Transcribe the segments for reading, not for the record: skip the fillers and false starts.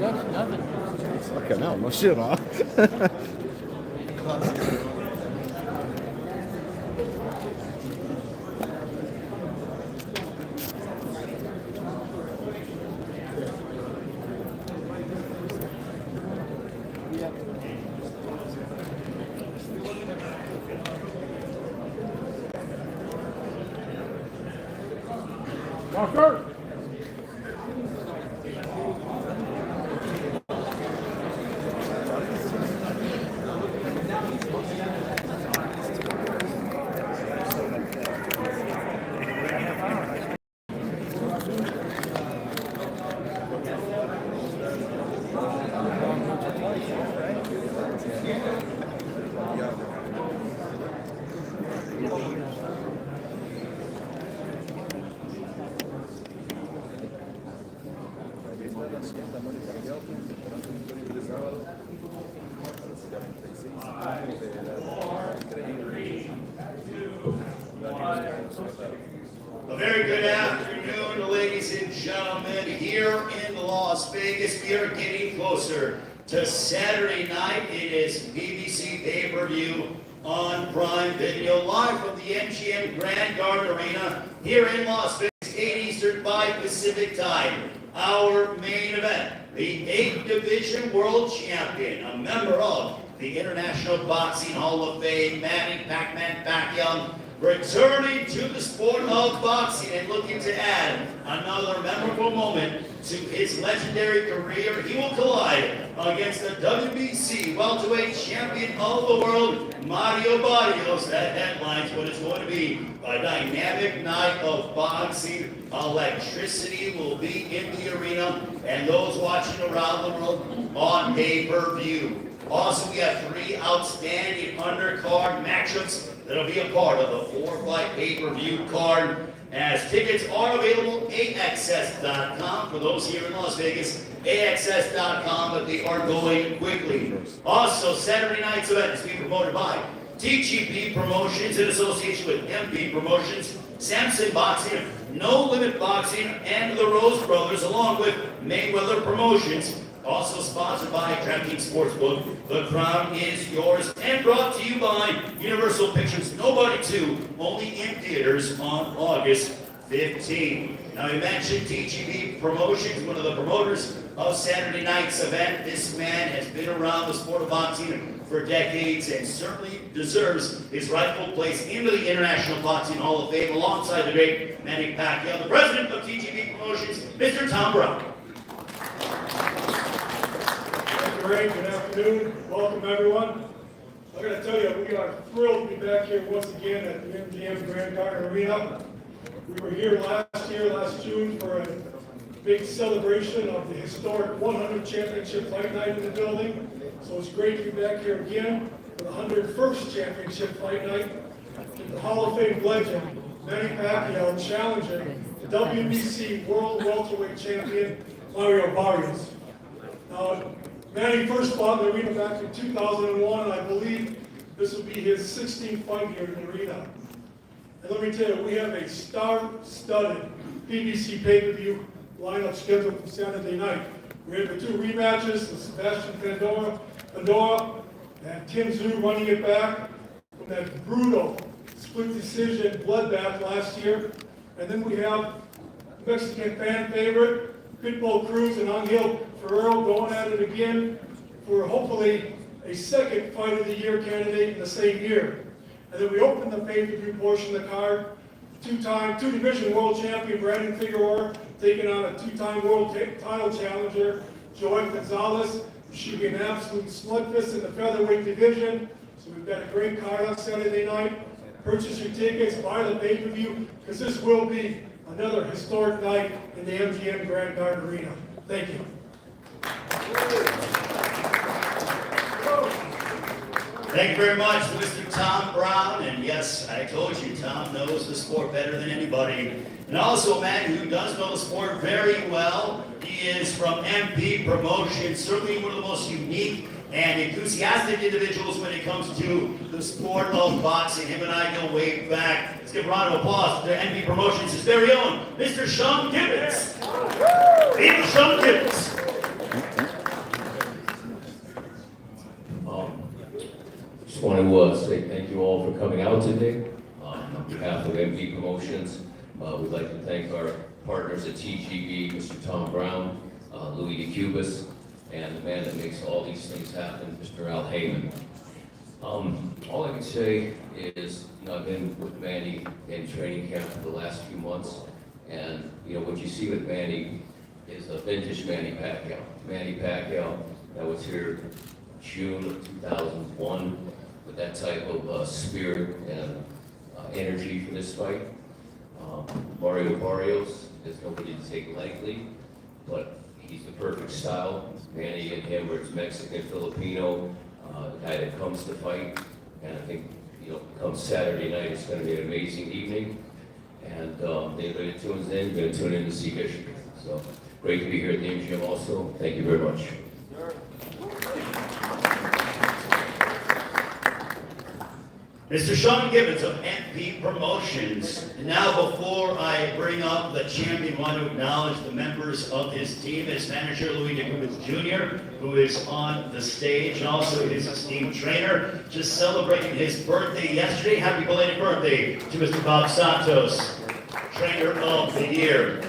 Fucking hell, no shit, huh? Walker! A very good afternoon, ladies and gentlemen. Here in Las Vegas, we are getting closer to Saturday night. It is BBC pay-per-view on Prime Video, live from the MGM Grand Garden Arena here in Las Vegas, 8 Eastern, 5 Pacific time. Our main event, the 8th Division World Champion, a member of the International Boxing Hall of Fame, Manny Pacquiao, returning to the sport of boxing and looking to add another memorable moment to his legendary career. He will collide against the WBC welterweight champion of the world, Mario Barrios. That headlines what it's going to be a dynamic night of boxing. Electricity will be in the arena, and those watching around the world on pay-per-view. Also, we have 3 outstanding undercard matchups that'll be a part of the 4-fight pay-per-view card. As tickets are available, AXS.com for those here in Las Vegas, AXS.com, but they are going quickly. Also, Saturday night's event is being promoted by TGP Promotions in association with MP Promotions, Samson Boxing, No Limit Boxing, and the Rose Brothers, along with Mayweather Promotions. Also sponsored by DraftKings Sportsbook. The crown is yours, and brought to you by Universal Pictures. Nobody 2, only in theaters on August 15th. Now, we mentioned TGB Promotions, one of the promoters of Saturday night's event. This man has been around the sport of boxing for decades and certainly deserves his rightful place into the International Boxing Hall of Fame alongside the great Manny Pacquiao. The president of TGB Promotions, Mr. Tom Brown. Great, good afternoon. Welcome, everyone. I got to tell you, we are thrilled to be back here once again at the MGM Grand Garden Arena. We were here last June, for a big celebration of the historic 100 championship fight night in the building. So it's great to be back here again for the 101st championship fight night. The Hall of Fame legend, Manny Pacquiao, challenging the WBC World Welterweight Champion, Mario Barrios. Now, Manny first fought in the arena back in 2001, and I believe this will be his 16th fight here in the arena. And let me tell you, we have a star-studded BBC pay-per-view lineup scheduled for Saturday night. We have the 2 rematches, the Sebastian Pandora and Tim Tszyu running it back from that brutal split decision bloodbath last year. And then we have Mexican fan favorite, Pitbull Cruz and Angel Ferrero going at it again for hopefully a second fight of the year candidate in the same year. And then we open the pay-per-view portion of the card. Two-division world champion Brandon Figueroa taking on a 2-time world title challenger, Joel Gonzalez. It should be an absolute slugfest in the featherweight division. So we've got a great card on Saturday night. Purchase your tickets, buy the pay-per-view, because this will be another historic night in the MGM Grand Garden Arena. Thank you. Thank you very much, Mr. Tom Brown. And yes, I told you, Tom knows the sport better than anybody. And also a man who does know the sport very well. He is from MP Promotions, certainly one of the most unique and enthusiastic individuals when it comes to the sport of boxing. Him and I go way back. Let's give a round of applause to MP Promotions, his very own, Mr. Sean Gibbons. Sean Gibbons. want to say thank you all for coming out today. On behalf of MD Promotions, we'd like to thank our partners at TGB, Mr. Tom Brown, Louis DeCubis, and the man that makes all these things happen, Mr. Al Heyman. All I can say is, I've been with Manny in training camp for the last few months, and what you see with Manny is a vintage Manny Pacquiao. Manny Pacquiao that was here June of 2001 with that type of spirit and energy for this fight. Mario Barrios is nobody to take lightly, but he's the perfect style. Manny and him are Mexican, Filipino, the guy that comes to fight. And I think, come Saturday night, it's going to be an amazing evening. And anybody that tunes in, you're going to tune in to see Michigan. So great to be here at the MGM also. Thank you very much. Mr. Sean Gibbons of MP Promotions. And now, before I bring up the champion, I want to acknowledge the members of his team, his manager, Louis DeCubis Jr., who is on the stage, and also his esteemed trainer, just celebrating his birthday yesterday. Happy belated birthday to Mr. Bob Santos, trainer of the year.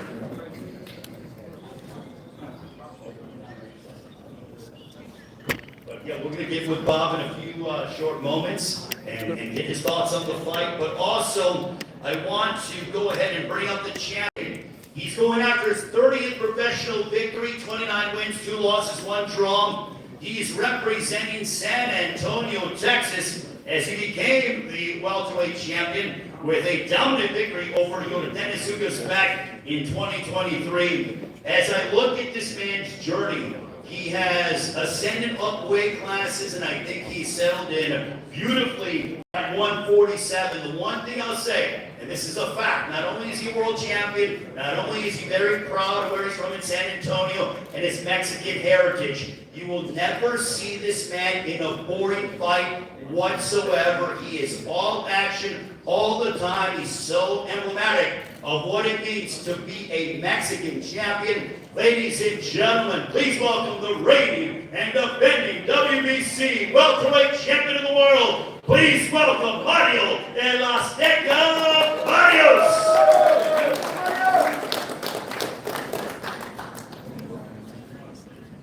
Yeah, we're going to get with Bob in a few short moments and get his thoughts on the fight. But also, I want to go ahead and bring up the champion. He's going after his 30th professional victory, 29 wins, 2 losses, 1 draw. He's representing San Antonio, Texas, as he became the welterweight champion with a dominant victory over Dennis Ugas back in 2023. As I look at this man's journey, he has ascended up weight classes, and I think he's settled in beautifully at 147. The one thing I'll say, and this is a fact, not only is he a world champion, not only is he very proud of where he's from in San Antonio and his Mexican heritage, you will never see this man in a boring fight whatsoever. He is all action all the time. He's so emblematic of what it means to be a Mexican champion. Ladies and gentlemen, please welcome the reigning and defending WBC welterweight champion of the world. Please welcome Mario Barrios.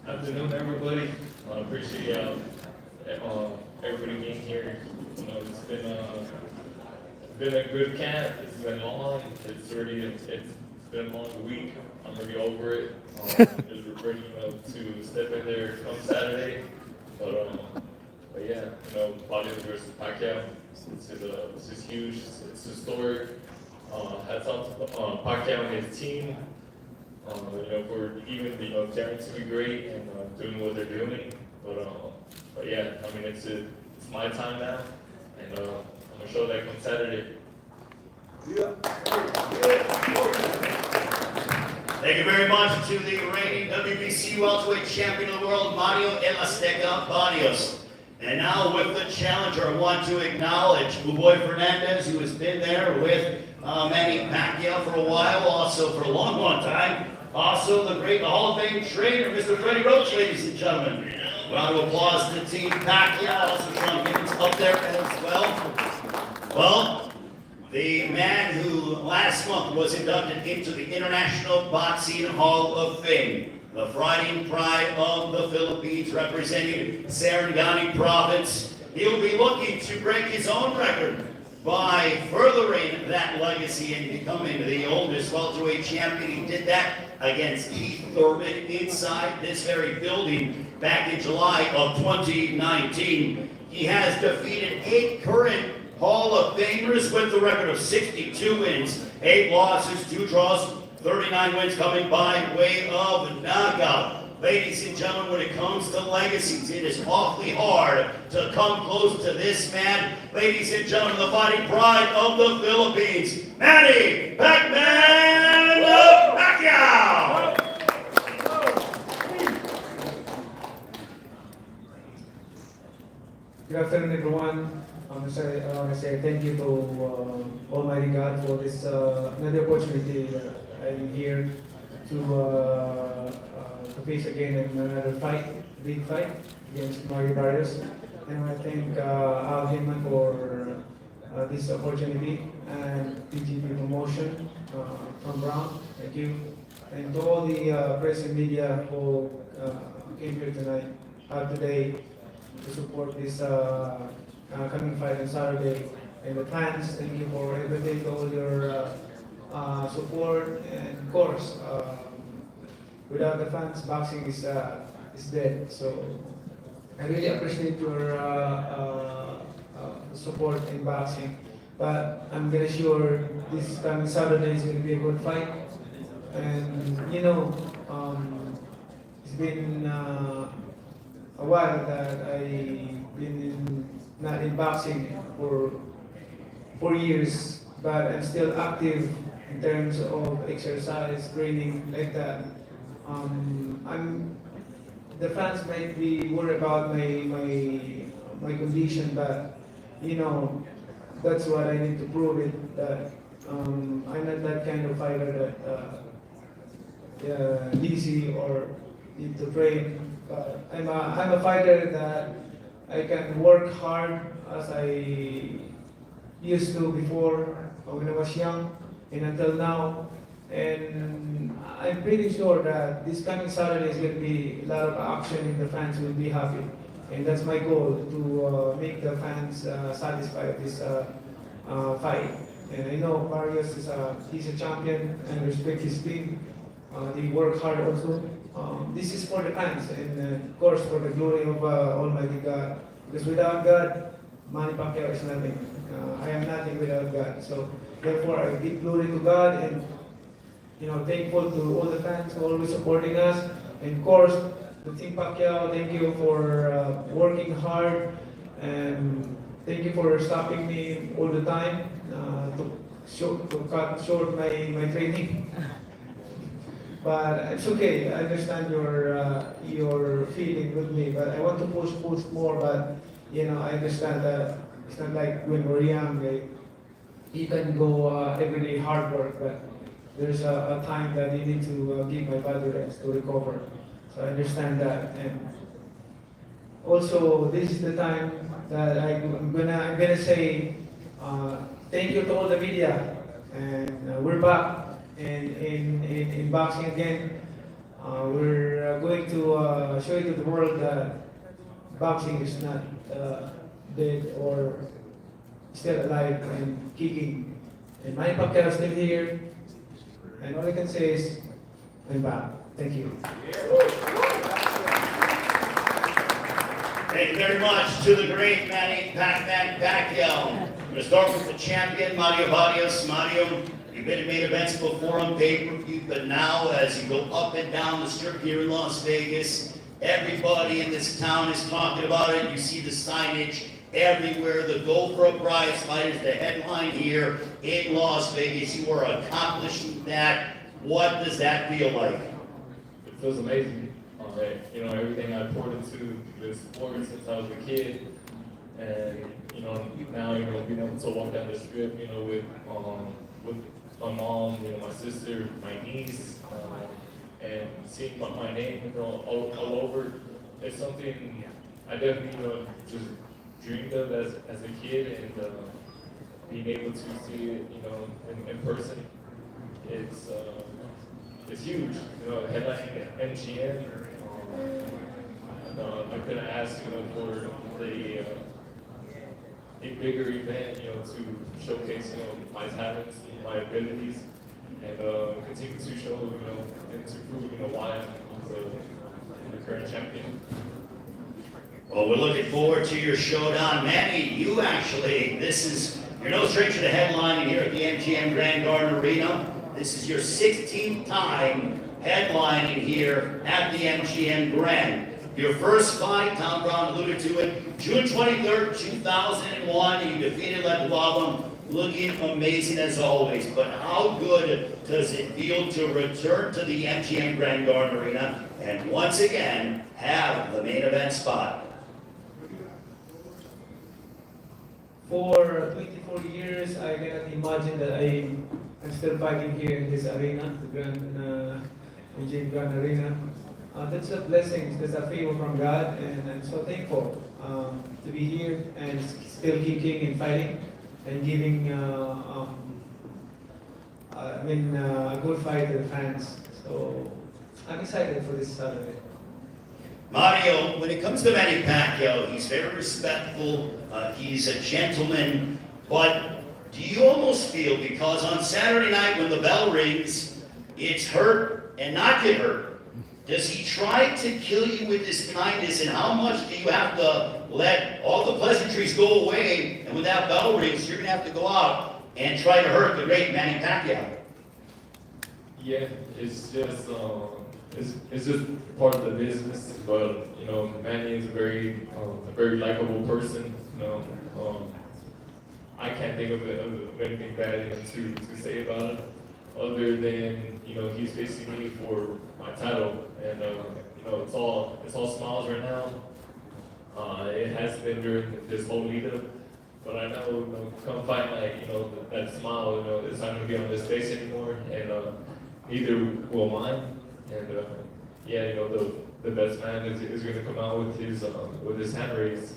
Afternoon, everybody. I appreciate everybody being here. It's been a good camp. It's been long. It's been a long week. I'm already over it. Just ready, to step in there come Saturday. But yeah, Barrios versus Pacquiao. This is huge. It's historic. Hats off to Pacquiao and his team. For even daring to be great and doing what they're doing. But yeah, it's my time now, and I'm gonna show that come Saturday. Thank you very much to the reigning WBC welterweight champion of the world, Mario Barrios. And now with the challenger, I want to acknowledge Buboy Fernandez, who has been there with Manny Pacquiao for a while, also for a long time. Also the great Hall of Fame trainer, Mr. Freddie Roach, ladies and gentlemen. Round of applause to Team Pacquiao, also Sean Gibbons up there as well. Well, the man who last month was inducted into the International Boxing Hall of Fame, the fighting pride of the Philippines, representing Sarangani Province. He'll be looking to break his own record by furthering that legacy and becoming the oldest welterweight champion. He did that against Keith Thurman inside this very building back in July of 2019. He has defeated 8 current Hall of Famers with the record of 62 wins, 8 losses, 2 draws, 39 wins coming by way of knockout. Ladies and gentlemen, when it comes to legacies, it is awfully hard to come close to this man. Ladies and gentlemen, the fighting pride of the Philippines, Manny Pacquiao! Good afternoon, everyone. I want to say thank you to Almighty God for this another opportunity. I'm here to face again in another fight, big fight against Mario Barrios. and I thank Al Heyman for this opportunity and TGP promotion from Brown. Thank you. And to all the press and media who came here tonight, today, to support this coming fight on Saturday. And the fans, thank you for everything, all your support. And of course, without the fans, boxing is dead. So I really appreciate your support in boxing. But I'm gonna sure this coming Saturday is gonna be a good fight. And you know, it's been a while that I've been not in boxing for 4 years, but I'm still active in terms of exercise, training, like that. The fans might be worried about my condition, but you know, that's what I need to prove it that I'm not that kind of fighter that easy or need to train. But I'm a fighter that I can work hard as I used to before when I was young and until now. And I'm pretty sure that this coming Saturday is going to be a lot of action and the fans will be happy. And that's my goal, to make the fans satisfied with this fight. And I know Barrios he's a champion and I respect his team. They work hard also. This is for the fans and of course for the glory of Almighty God. Because without God, Manny Pacquiao is nothing. I am nothing without God. So therefore I give glory to God and thankful to all the fans who are always supporting us. And of course, the Team Pacquiao, thank you for working hard and thank you for stopping me all the time to cut short my training. But it's okay. I understand your feeling with me, but I want to push more. But I understand that it's not like when we're young. You can go every day hard work, but there's a time that you need to give my body rest to recover. So I understand that. And also, this is the time that I'm gonna say thank you to all the media, and we're back in boxing again. We're going to show you to the world that boxing is not dead or still alive and kicking. And Manny Pacquiao is still here. And all I can say is, I'm back. Thank you. Thank you very much to the great Manny Pacquiao. I'm going to start with the champion, Mario Barrios. Mario, you've been in main events before on pay-per-view, but now as you go up and down the strip here in Las Vegas, everybody in this town is talking about it. You see the signage everywhere. The Go for a Prize fight is the headline here in Las Vegas. You are accomplishing that. What does that feel like? It feels amazing. Everything I poured into this sport since I was a kid, and now being able to walk down the strip, with my mom, my sister, my niece, and seeing my name, all over, it's something I definitely just dreamed of as a kid, and being able to see it, in person, it's huge. Headlining MGM. I couldn't ask, for a bigger event, to showcase, my talents, my abilities, and continue to show, and to prove, why I'm the current champion. Well, we're looking forward to your showdown. Manny, you're no stranger to headlining here at the MGM Grand Garden Arena. This is your 16th time headlining here at the MGM Grand. Your first fight, Tom Brown alluded to it, June 23rd, 2001, you defeated Legualum, looking amazing as always. But how good does it feel to return to the MGM Grand Garden Arena and once again have the main event spot? For 24 years, I cannot imagine that I'm still fighting here in this arena, the MGM Grand Arena. that's a blessing, that's a favor from God, and I'm so thankful to be here and still kicking and fighting and giving a good fight to the fans. So I'm excited for this Saturday. Mario, when it comes to Manny Pacquiao, he's very respectful, he's a gentleman, but do you almost feel, because on Saturday night when the bell rings, it's hurt and not get hurt, does he try to kill you with his kindness, and how much do you have to let all the pleasantries go away, and when that bell rings, you're going to have to go out and try to hurt the great Manny Pacquiao? Yeah, it's just part of the business. But you know, Manny is a very likable person. You know, I can't think of anything bad to say about him, other than you know he's facing me for my title, and you know it's all smiles right now. It has been during this whole lead up, but I know, you know come fight night, you know that smile, you know it's not going to be on his face anymore, and neither will mine. And yeah, you know the best man is going to come out with his hand raised.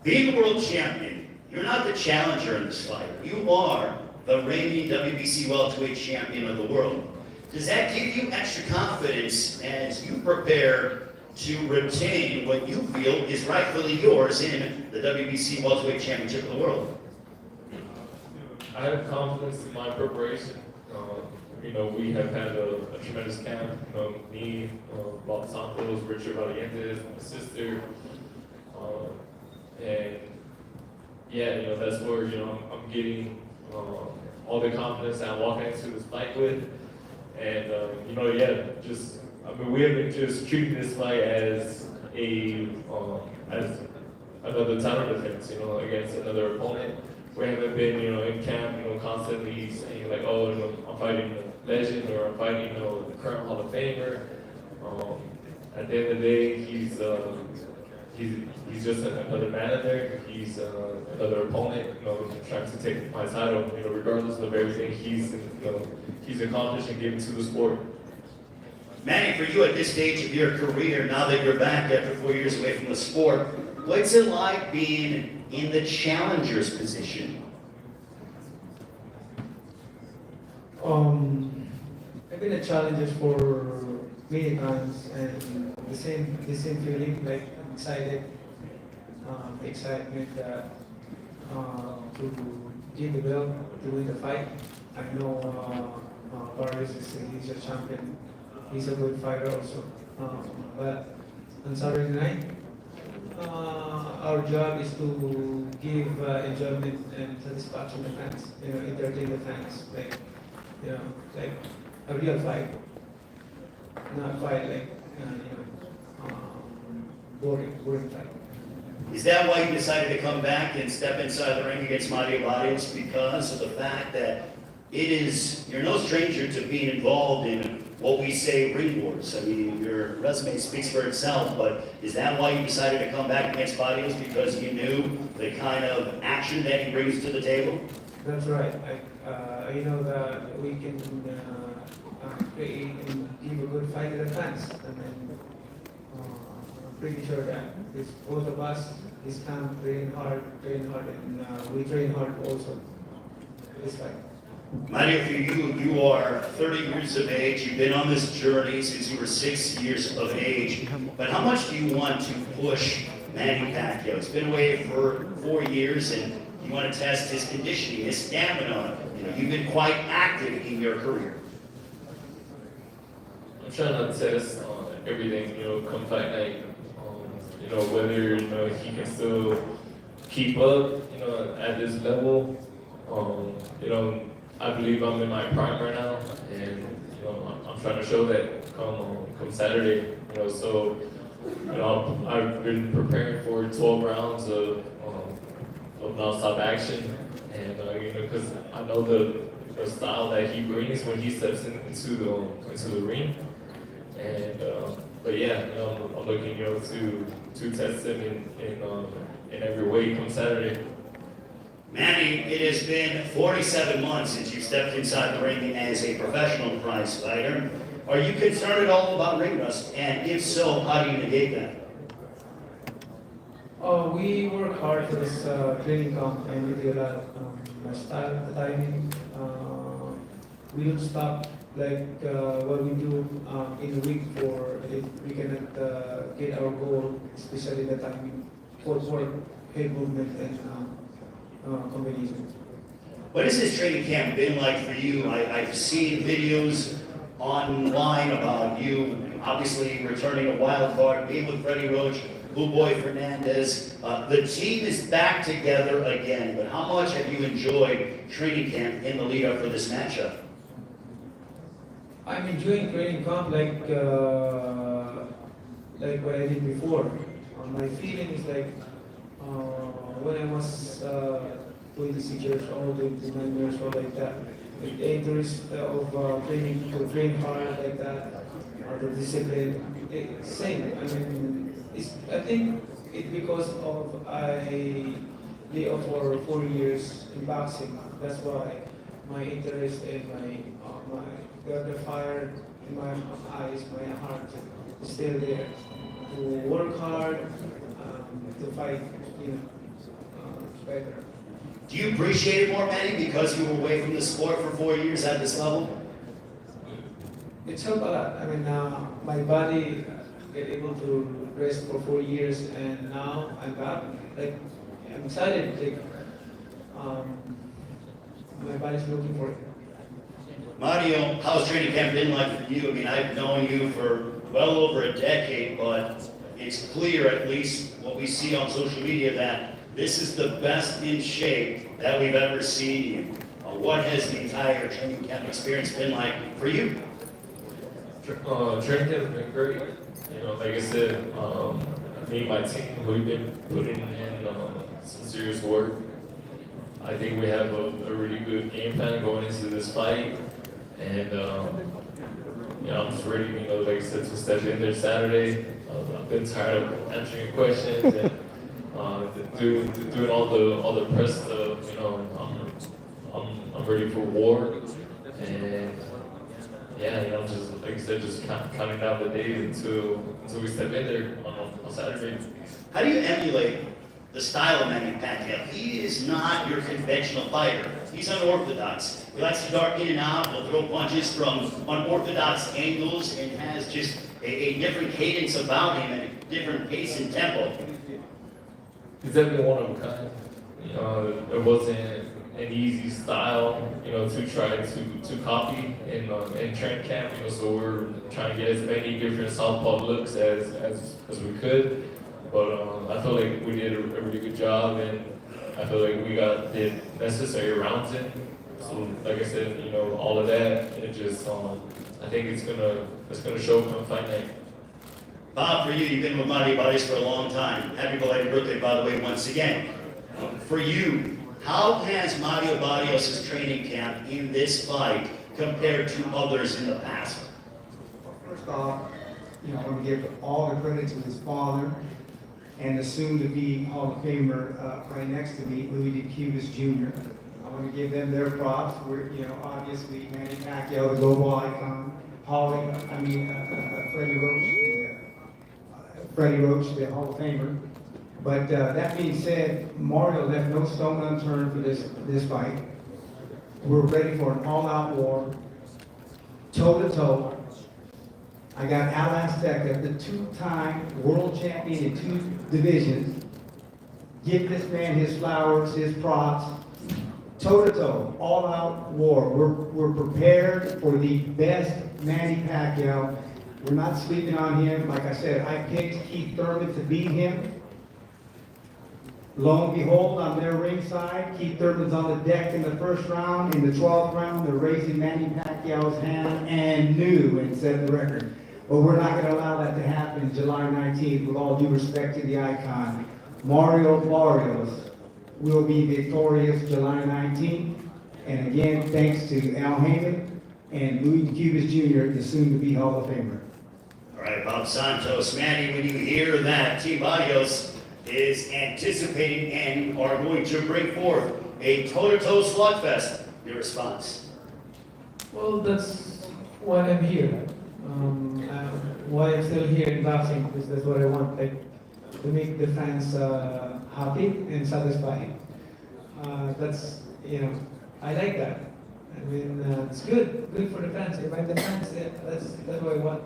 Being a world champion, you're not the challenger in this fight. You are the reigning WBC welterweight champion of the world. Does that give you extra confidence as you prepare to retain what you feel is rightfully yours in the WBC welterweight championship of the world? I have confidence in my preparation. You know, we have had a tremendous camp. You know, me, Bob Santos, Richard Valientes, my sister, and yeah, you know that's where you know I'm getting all the confidence that I'm walking into this fight with, and you know, yeah, just I mean, we have been just treating this fight as as another title defense, you know, against another opponent. We haven't been, you know, in camp, you know, constantly saying like, oh, you know, I'm fighting a legend or I'm fighting, you know, the current Hall of Famer. At the end of the day, he's just another manager. He's another opponent, you know, trying to take my title, you know, regardless of everything he's accomplished and given to the sport. Manny, for you at this stage of your career, now that you're back after 4 years away from the sport, what's it like being in the challenger's position? I've been a challenger for many times, and the same feeling, like excited, excitement to give the belt, to win the fight. I know Barrios he's a champion. He's a good fighter also. But on Saturday night, our job is to give enjoyment and satisfaction to the fans. You know, entertain the fans, like you know, like a real fight, not fight like boring fight. Is that why you decided to come back and step inside the ring against Mario Barrios? Because of the fact that you're no stranger to being involved in what we say ring wars. I mean, your resume speaks for itself, but is that why you decided to come back against Barrios, because you knew the kind of action that he brings to the table? That's right. I know that we can create and give a good fight to the fans. And then I'm pretty sure that this, both of us, this camp train hard, and we train hard also for this fight. Mario, for you are 30 years of age. You've been on this journey since you were 6 years of age. But how much do you want to push Manny Pacquiao? He's been away for 4 years, and you want to test his conditioning, his stamina. You know, you've been quite active in your career. I'm trying not to test everything, you know, come fight night. You know, whether, you know, he can still keep up, you know, at this level. You know, I believe I'm in my prime right now, and you know, I'm trying to show that come Saturday. You know, so you know, I've been preparing for 12 rounds of nonstop action, and you know, because I know the style that he brings when he steps into the ring, and but yeah, you know, I'm looking, you know, to test him in every way come Saturday. Manny, it has been 47 months since you stepped inside the ring as a professional prize fighter. Are you concerned at all about ring rust? And if so, how do you negate that? We work hard for this training camp and we do a lot of my style, the timing. We don't stop like what we do in a week for if we cannot get our goal, especially the timing for head movement and combination. What has this training camp been like for you? I've seen videos online about you obviously returning a wild card, being with Freddie Roach, Blue Boy Fernandez. The team is back together again, but how much have you enjoyed training camp in the lead up for this matchup? I'm enjoying training camp like what I did before. My feeling is like when I was 26 years old, 29 years old, like that. With the interest of training to train hard like that, the discipline, same. I mean, I think it's because of I lay off for 4 years in boxing. That's why my interest and the fire in my eyes, my heart is still there. To work hard, to fight, better. Do you appreciate it more, Manny, because you were away from the sport for 4 years at this level? It's helped a lot. I mean, my body get able to rest for 4 years, and now I'm back. Like, I'm excited. Like, my body's looking for it. Mario, how's training camp been like for you? I mean, I've known you for well over a decade, but it's clear, at least what we see on social media, that this is the best in shape that we've ever seen you. What has the entire training camp experience been like for you? Training camp has been great. Like I said, me and my team, we've been putting in some serious work. I think we have a really good game plan going into this fight. And, I'm just ready, like I said, to step in there Saturday. I've been tired of answering questions and doing all the press stuff. I'm ready for war. And yeah, just like I said, just counting down the days until we step in there on Saturday. How do you emulate the style of Manny Pacquiao? He is not your conventional fighter. He's unorthodox. He likes to dart in and out, will throw punches from unorthodox angles, and has just a different cadence about him and a different pace and tempo. He's definitely one of a kind. It wasn't an easy style, to try to copy in training camp. So we're trying to get as many different southpaw looks as we could. But I feel like we did a really good job, and I feel like we got the necessary rounds in. So, like I said, all of that, it just, I think it's gonna show come fight night. Bob, for you, you've been with Mario Barrios for a long time. Happy belated birthday, by the way, once again. For you, how has Mario Barrios' training camp in this fight compared to others in the past? First off, I want to give all the credit to his father and the soon-to-be Hall of Famer right next to me, Louis DeCubas Jr. I want to give them their props. We're, obviously Manny Pacquiao, the global icon, Freddie Roach, the Hall of Famer. But that being said, Mario left no stone unturned for this fight. We're ready for an all-out war, toe-to-toe. I got Al Azteca, the two-time world champion in 2 divisions. Give this man his flowers, his props. Toe-to-toe, all-out war. We're prepared for the best Manny Pacquiao. We're not sleeping on him. Like I said, I picked Keith Thurman to beat him. Lo and behold, I'm there ringside. Keith Thurman's on the deck in the first round. In the 12th round, they're raising Manny Pacquiao's hand and knew and set the record. But we're not going to allow that to happen July 19th, with all due respect to the icon. Mario Barrios will be victorious July 19th. And again, thanks to Al Heyman and Louis DeCubas Jr., the soon-to-be Hall of Famer. All right, Bob Santos. Manny, when you hear that Team Barrios is anticipating and are going to bring forth a toe-to-toe slugfest, your response? Well, that's why I'm here. why I'm still here in boxing, because that's what I want, like, to make the fans happy and satisfied. That's, I like that. I mean, it's good for the fans. If I'm the fans, yeah, that's what I want.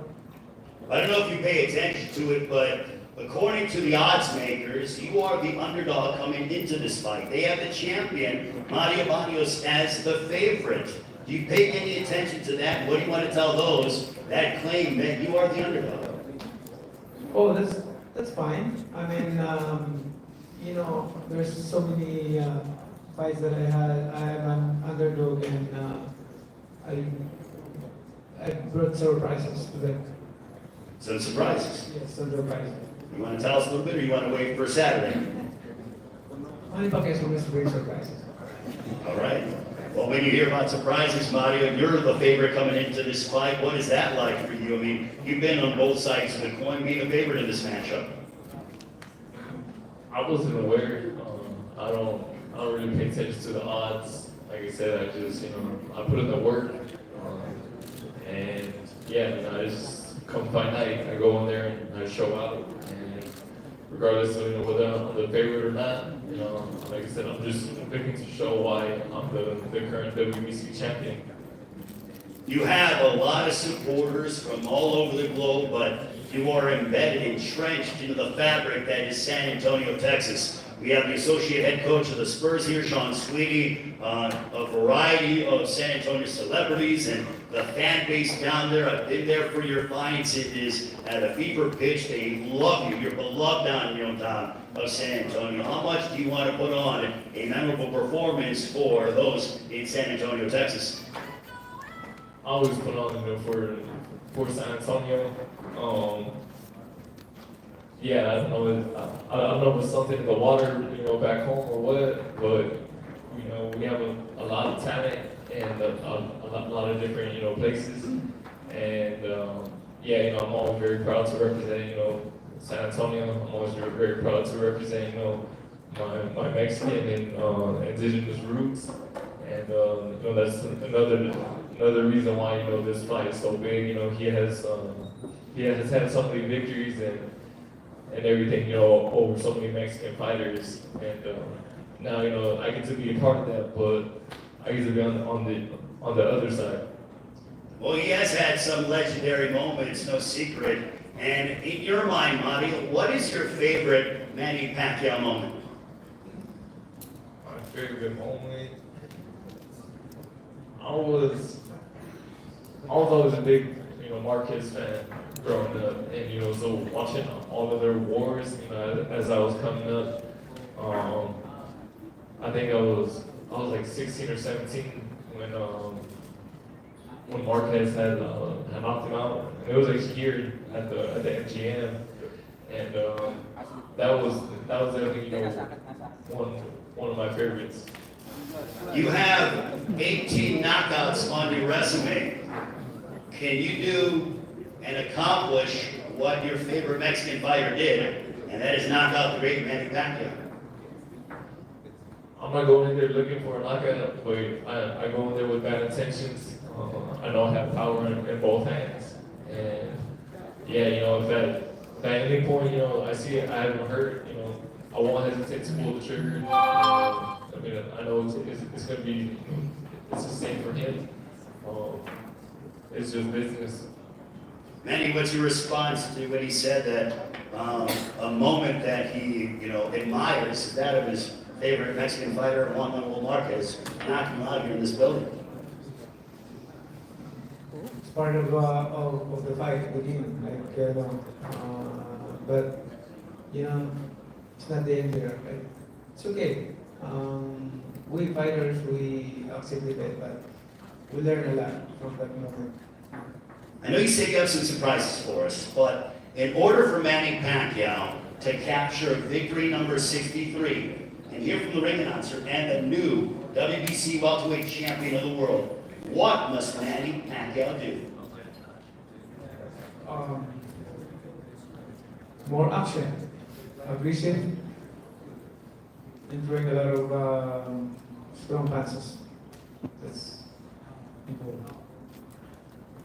I don't know if you pay attention to it, but according to the odds makers, you are the underdog coming into this fight. They have the champion, Mario Barrios, as the favorite. Do you pay any attention to that? What do you want to tell those that claim that you are the underdog? Oh, that's fine. I mean, there's so many fights that I am an underdog, and I brought surprises to them. Some surprises. Yes, some surprises. You want to tell us a little bit, or you want to wait for Saturday? Manny Pacquiao always brings surprises. All right. Well, when you hear about surprises, Mario, you're the favorite coming into this fight. What is that like for you? I mean, you've been on both sides of the coin, being a favorite in this matchup. I wasn't aware. I don't really pay attention to the odds. Like I said, I just, I put in the work. And yeah, I just come fight night. I go in there and I show out. And regardless of whether I'm the favorite or not, like I said, I'm just looking to show why I'm the current WBC champion. You have a lot of supporters from all over the globe, but you are embedded, entrenched into the fabric that is San Antonio, Texas. We have the associate head coach of the Spurs here, Sean Sweetie, a variety of San Antonio celebrities, and the fan base down there. I've been there for your fights. It is at a fever pitch. They love you. You're beloved down in your own town of San Antonio. How much do you want to put on a memorable performance for those in San Antonio, Texas? I always put on, for San Antonio. Yeah, I don't know if it's something in the water, back home or what, but we have a lot of talent and a lot of different, places, and yeah, I'm always very proud to represent, San Antonio. I'm always very proud to represent, my Mexican and indigenous roots, and that's another reason why this fight is so big. He has had so many victories and everything, over so many Mexican fighters, and now I get to be a part of that, but I get to be on the other side. Well, he has had some legendary moments, no secret. And in your mind, Mario, what is your favorite Manny Pacquiao moment? My favorite moment. I was always a big, Marquez fan growing up, and so watching all of their wars, as I was coming up, I think I was like 16 or 17 when Marquez had knocked him out. And it was like here at the MGM, and that was definitely one of my favorites. You have 18 knockouts on your resume. Can you do and accomplish what your favorite Mexican fighter did, and that is knock out the great Manny Pacquiao? I'm not going in there looking for a knockout, but I go in there with bad intentions. I know I have power in both hands, and yeah, if at any point, I see I haven't hurt, I won't hesitate to pull the trigger. I know it's gonna be, it's the same for him. It's just business. Manny, what's your response to when he said that a moment that he, admires is that of his favorite Mexican fighter, Juan Manuel Marquez, knocking him out here in this building? It's part of the fight, the game, but it's not the end there. Right? It's okay. We fighters, we accept it, but we learn a lot from that moment. I know you said you have some surprises for us, but in order for Manny Pacquiao to capture victory number 63, and hear from the ring announcer and the new WBC welterweight champion of the world, what must Manny Pacquiao do? More action, aggressive, and throwing a lot of strong passes. That's important.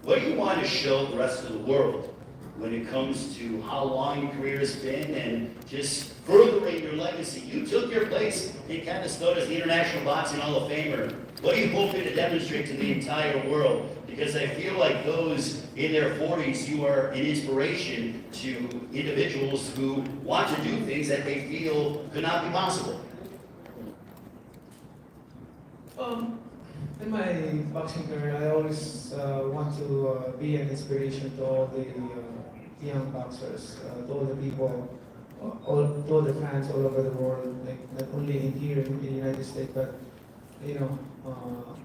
What do you want to show the rest of the world when it comes to how long your career has been and just furthering your legacy? You took your place and kind of stood as the International Boxing Hall of Famer. What are you hoping to demonstrate to the entire world? Because I feel like those in their 40s, you are an inspiration to individuals who want to do things that they feel could not be possible. In my boxing career, I always want to be an inspiration to all the young boxers, to all the people, to all the fans all over the world, like not only in here in the United States, but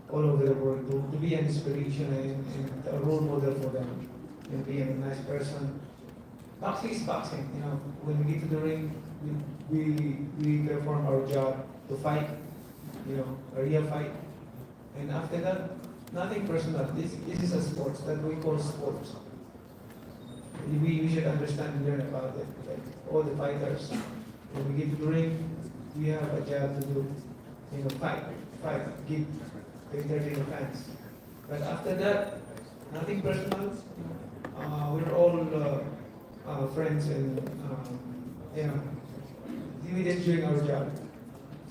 all over the world, to be an inspiration and a role model for them, and being a nice person. Boxing is boxing, When we get to the ring, we perform our job to fight, a real fight. And after that, nothing personal. This is a sports that we call sports. We should understand and learn about it. Like all the fighters, when we get to the ring, we have a job to do. Fight, entertain the fans. But after that, nothing personal. We're all friends, and we just doing our job.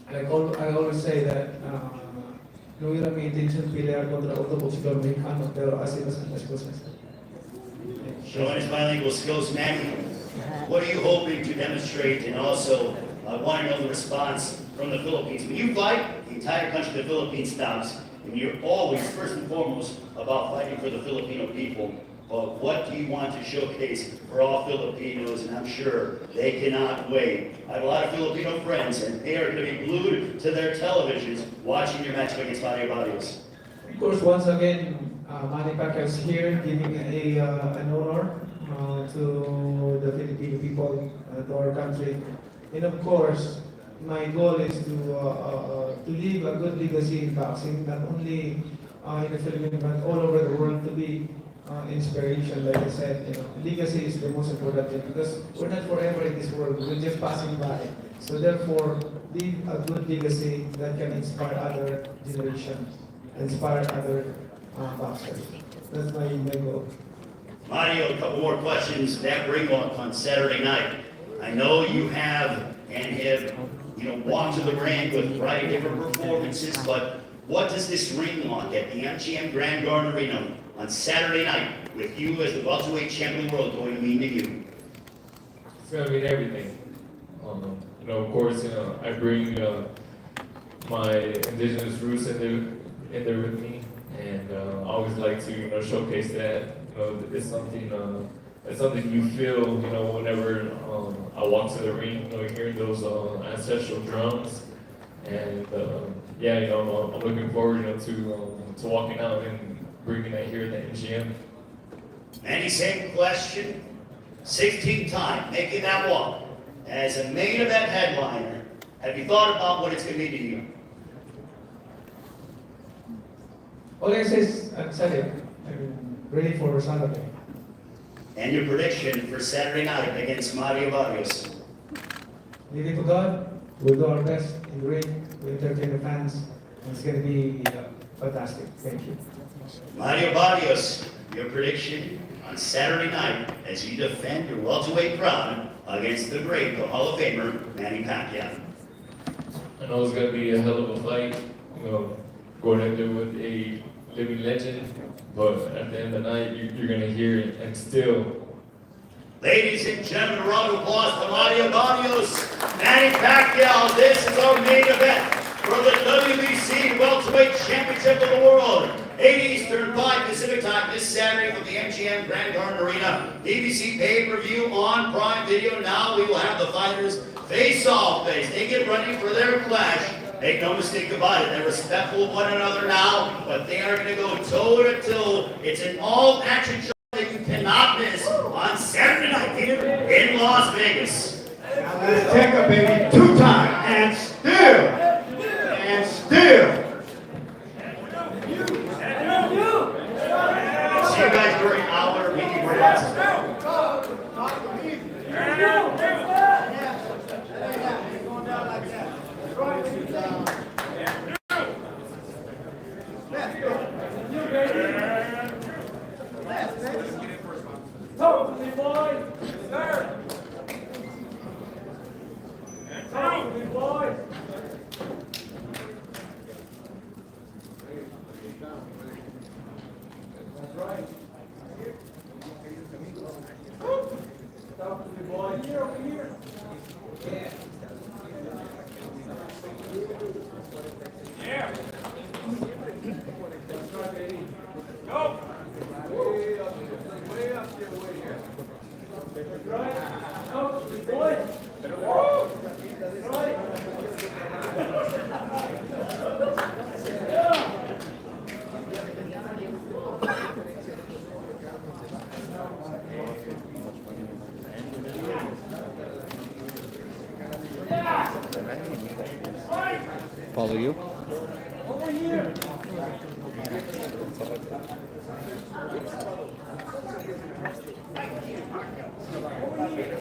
I always say that. No hubiera mi intención pelear contra otro boxeador mexicano, pero así pasan las cosas. Showing his bilingual skills, Manny, what are you hoping to demonstrate? And also, I want to know the response from the Philippines. When you fight, the entire country of the Philippines stops, and you're always, first and foremost, about fighting for the Filipino people. But what do you want to showcase for all Filipinos? And I'm sure they cannot wait. I have a lot of Filipino friends, and they are going to be glued to their televisions watching your match against Mario Barrios. Of course, once again, Manny Pacquiao is here giving an honor to the Filipino people, to our country. And of course, my goal is to leave a good legacy in boxing, not only in the Philippines, but all over the world, to be inspiration. Like I said, legacy is the most important thing, because we're not forever in this world, we're just passing by. So therefore, leave a good legacy that can inspire other generations, inspire other boxers. That's my goal. Mario, a couple more questions. That ring walk on Saturday night. I know you have walked to the ring with a variety of different performances, but what does this ring walk at the MGM Grand Garden Arena on Saturday night with you as the welterweight champion of the world going to mean to you? It's gonna mean everything. Of course, I bring my indigenous roots in there with me, and I always like to showcase that. It's something you feel whenever I walk to the ring, hearing those ancestral drums, and I'm looking forward to walking out and bringing that here at the MGM. Manny, same question. 16th time making that walk as a main event headliner. Have you thought about what it's going to mean to you? All I say is, I'm excited. I'm ready for Saturday. And your prediction for Saturday night against Mario Barrios? Leave it to God. We'll do our best in the ring. We'll entertain the fans. And it's going to be fantastic. Thank you. Mario Barrios, your prediction on Saturday night as you defend your welterweight crown against the great, the Hall of Famer, Manny Pacquiao. I know it's going to be a hell of a fight, going in there with a living legend, but at the end of the night, you're going to hear it and still. Ladies and gentlemen, a round of applause to Mario Barrios, Manny Pacquiao. This is our main event for the WBC Welterweight Championship of the World. 8 Eastern, 5 Pacific time this Saturday from the MGM Grand Garden Arena. BBC pay-per-view on Prime Video. Now we will have the fighters face off as they get ready for their clash. Make no mistake about it, they're respectful of one another now, but they are going to go toe-to-toe. It's an all-action show that you cannot miss on Saturday night here in Las Vegas. Now let's check a baby 2 times and still. See you guys during our meeting breaks. Follow you?